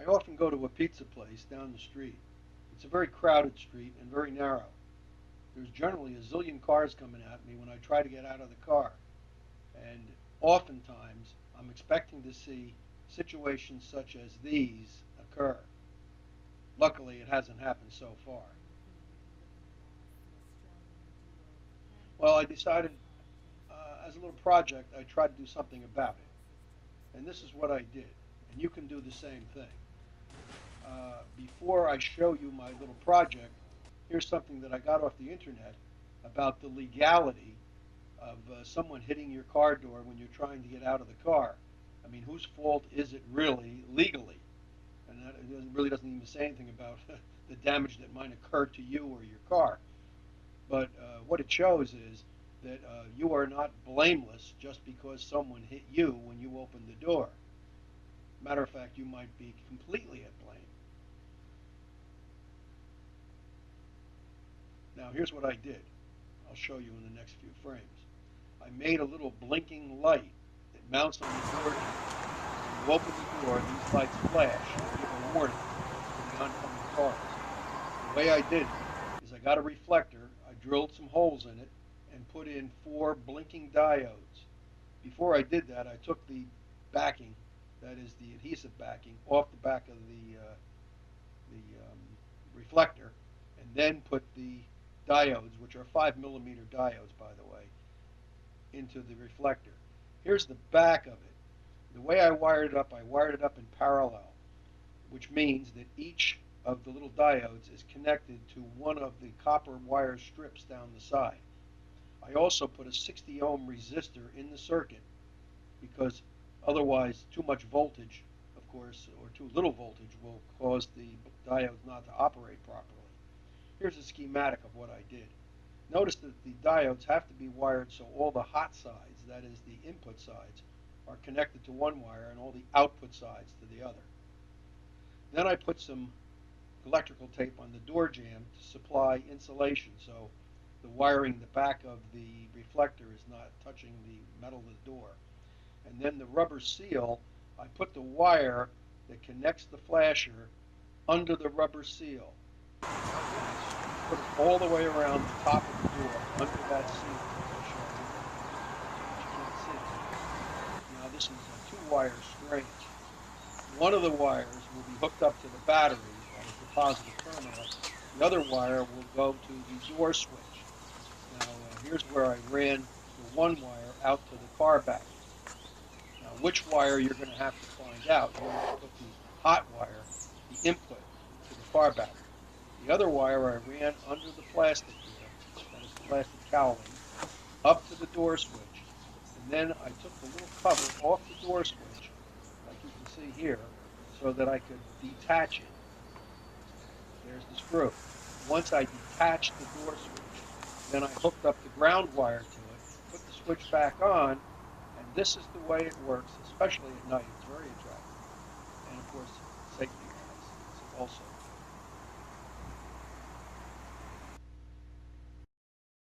I often go to a pizza place down the street. It's a very crowded street and very narrow. There's generally a zillion cars coming at me when I try to get out of the car. And oftentimes, I'm expecting to see situations such as these occur. Luckily, it hasn't happened so far. Well, I decided as a little project, I tried to do something about it. And this is what I did. And you can do the same thing. Before I show you my little project, here's something that I got off the internet about the legality of someone hitting your car door when you're trying to get out of the car. I mean, whose fault is it really legally? And that it really doesn't even say anything about the damage that might occur to you or your car. But what it shows is that you are not blameless just because someone hit you when you opened the door. Matter of fact, you might be completely at blame. Now, here's what I did. I'll show you in the next few frames. I made a little blinking light that mounts on the door. When you open the door, these lights flash and give a warning to the oncoming cars. The way I did it is I got a reflector, I drilled some holes in it, and put in 4 blinking diodes. Before I did that, I took the backing, that is the adhesive backing, off the back of the reflector, and then put the diodes, which are 5 millimeter diodes, by the way, into the reflector. Here's the back of it. The way I wired it up in parallel, which means that each of the little diodes is connected to one of the copper wire strips down the side. I also put a 60 ohm resistor in the circuit because otherwise too much voltage, of course, or too little voltage will cause the diodes not to operate properly. Here's a schematic of what I did. Notice that the diodes have to be wired so all the hot sides, that is the input sides, are connected to one wire and all the output sides to the other. Then I put some electrical tape on the door jamb to supply insulation so the wiring, the back of the reflector is not touching the metal of the door. And then the rubber seal, I put the wire that connects the flasher under the rubber seal. Put it all the way around the top of the door, under that seal, as I show you. But you can't see. Now this is a 2-wire string. One of the wires will be hooked up to the battery, that is the positive terminal. The other wire will go to the door switch. Now here's where I ran the one wire out to the car battery. Now which wire you're going to have to find out. You're going to put the hot wire, the input, to the car battery. The other wire I ran under the plastic here, that is the plastic cowling, up to the door switch. And then I took the little cover off the door switch, like you can see here, so that I could detach it. There's the screw. Once I detached the door switch, then I hooked up the ground wire to it, put the switch back on, and this is the way it works, especially at night. It's very attractive. And of course, safety-wise, it's also